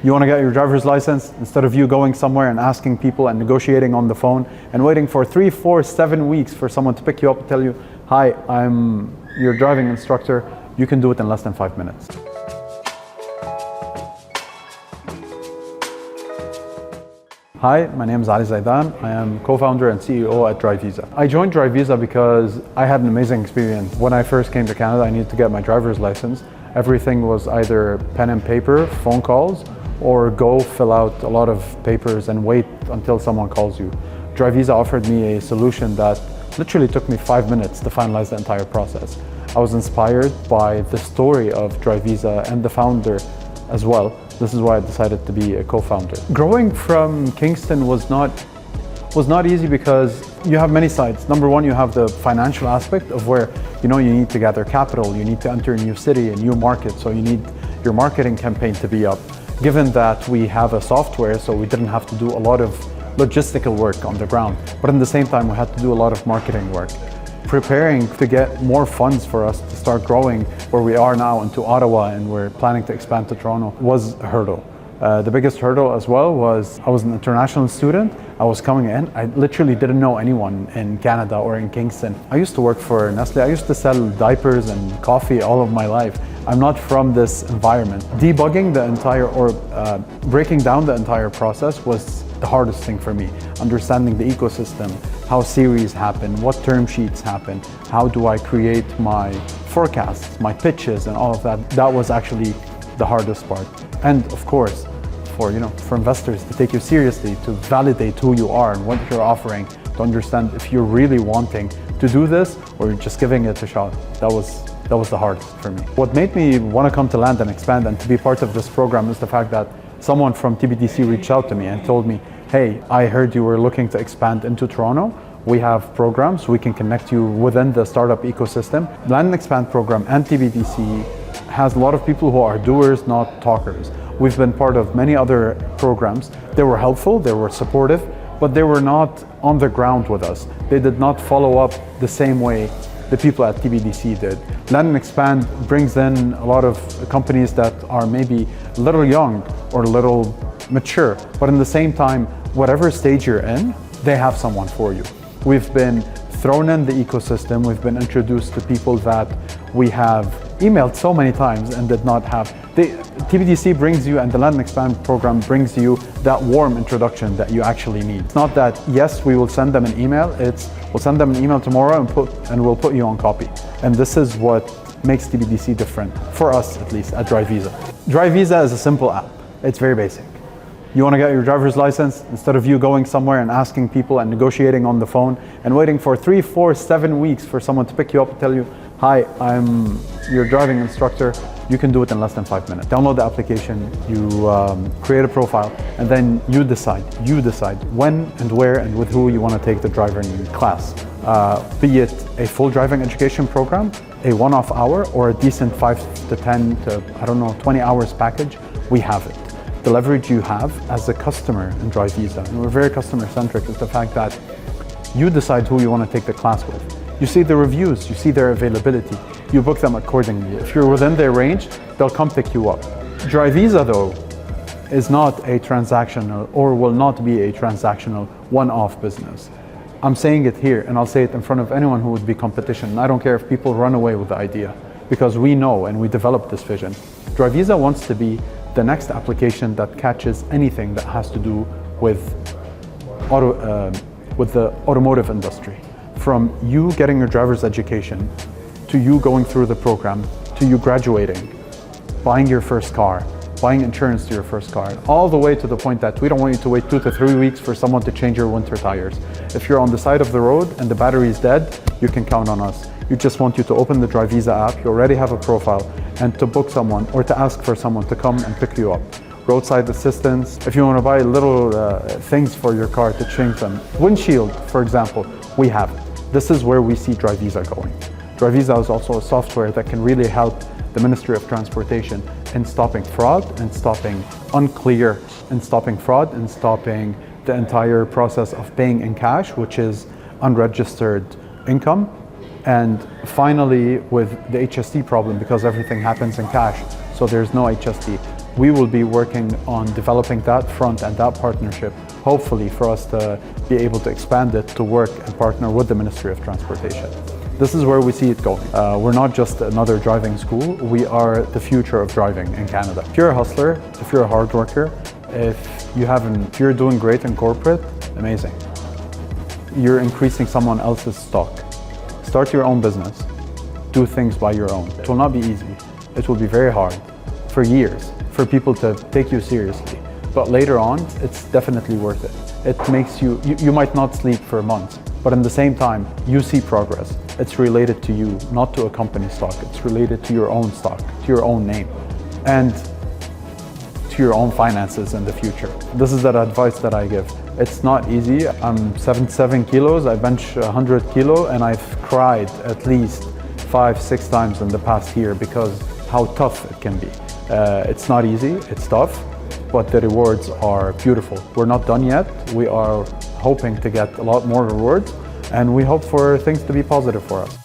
You want to get your driver's license? Instead of you going somewhere and asking people and negotiating on the phone and waiting for 3, 4, 7 weeks for someone to pick you up and tell you, hi, I'm your driving instructor, you can do it in less than 5 minutes. Hi, my name is Zaydan. I am co-founder and CEO at Drivisa. I joined Drivisa because I had an amazing experience. When I first came to Canada, I needed to get my driver's license. Everything was either pen and paper, phone calls, or go fill out a lot of papers and wait until someone calls you. Drivisa offered me a solution that literally took me 5 minutes to finalize the entire process. I was inspired by the story of Drivisa and the founder as well. This is why I decided to be a co-founder. Growing from Kingston was not easy because you have many sides. Number one, you have the financial aspect of where you need to gather capital, you need to enter a new city, a new market, so you need your marketing campaign to be up. Given that we have a software, so we didn't have to do a lot of logistical work on the ground, but at the same time we had to do a lot of marketing work. Preparing to get more funds for us to start growing where we are now into Ottawa, and we're planning to expand to Toronto, was a hurdle. The biggest hurdle as well was I was an international student. I was coming in. I literally didn't know anyone in Canada or in Kingston. I used to work for Nestle. I used to sell diapers and coffee all of my life. I'm not from this environment. Debugging the entire breaking down the entire process was the hardest thing for me. Understanding the ecosystem, how series happen, what term sheets happen, how do I create my forecasts, my pitches and all of that. That was actually the hardest part. And of course, for investors to take you seriously, to validate who you are and what you're offering, to understand if you're really wanting to do this or you're just giving it a shot. That was the hardest for me. What made me want to come to Land and Expand and to be part of this program is the fact that someone from TBDC reached out to me and told me, hey, I heard you were looking to expand into Toronto. We have programs, we can connect you within the startup ecosystem. Land and Expand program and TBDC has a lot of people who are doers, not talkers. We've been part of many other programs. They were helpful, they were supportive, but they were not on the ground with us. They did not follow up the same way the people at TBDC did. Land and Expand brings in a lot of companies that are maybe a little young or a little mature, but in the same time, whatever stage you're in, they have someone for you. We've been thrown in the ecosystem, we've been introduced to people that we have emailed so many times and did not have. TBDC brings you, and the Land and Expand program brings you that warm introduction that you actually need. It's not that, yes, we will send them an email, it's we'll send them an email tomorrow and we'll put you on copy. And this is what makes TBDC different, for us at least, at Drivisa. Drivisa is a simple app. It's very basic. You want to get your driver's license? Instead of you going somewhere and asking people and negotiating on the phone and waiting for 3, 4, 7 weeks for someone to pick you up and tell you, hi, I'm your driving instructor, you can do it in less than 5 minutes. Download the application, you create a profile, and then you decide when and where and with who you want to take the driving class. Be it a full driving education program, a one-off hour, or a decent 5 to 10 to, 20 hours package, we have it. The leverage you have as a customer in Drivisa, and we're very customer-centric, is the fact that you decide who you want to take the class with. You see the reviews, you see their availability, you book them accordingly. If you're within their range, they'll come pick you up. Drivisa, though, is not a transactional, or will not be a transactional one-off business. I'm saying it here, and I'll say it in front of anyone who would be competition. I don't care if people run away with the idea, because we know and we developed this vision. Drivisa wants to be the next application that catches anything that has to do with the automotive industry. From you getting your driver's education, to you going through the program, to you graduating, buying your first car, buying insurance to your first car, all the way to the point that we don't want you to wait 2 to 3 weeks for someone to change your winter tires. If you're on the side of the road and the battery is dead, you can count on us. We just want you to open the Drivisa app, you already have a profile, and to book someone or to ask for someone to come and pick you up. Roadside assistance, if you want to buy little things for your car to change them. Windshield, for example, we have it. This is where we see Drivisa going. Drivisa is also a software that can really help the Ministry of Transportation in stopping fraud and stopping unclear and stopping fraud and stopping the entire process of paying in cash, which is unregistered income. And finally, with the HST problem, because everything happens in cash, so there's no HST. We will be working on developing that front and that partnership, hopefully for us to be able to expand it to work and partner with the Ministry of Transportation. This is where we see it going. We're not just another driving school, we are the future of driving in Canada. If you're a hustler, if you're a hard worker, if you're doing great in corporate, amazing. You're increasing someone else's stock. Start your own business. Do things by your own. It will not be easy. It will be very hard for years for people to take you seriously. But later on, it's definitely worth it. It makes you might not sleep for months, but at the same time, you see progress. It's related to you, not to a company stock. It's related to your own stock, to your own name, and to your own finances in the future. This is the advice that I give. It's not easy. I'm 77 kilos, I bench 100 kilo, and I've cried at least 5-6 times in the past year because how tough it can be. It's not easy, it's tough, but the rewards are beautiful. We're not done yet. We are hoping to get a lot more rewards, and we hope for things to be positive for us.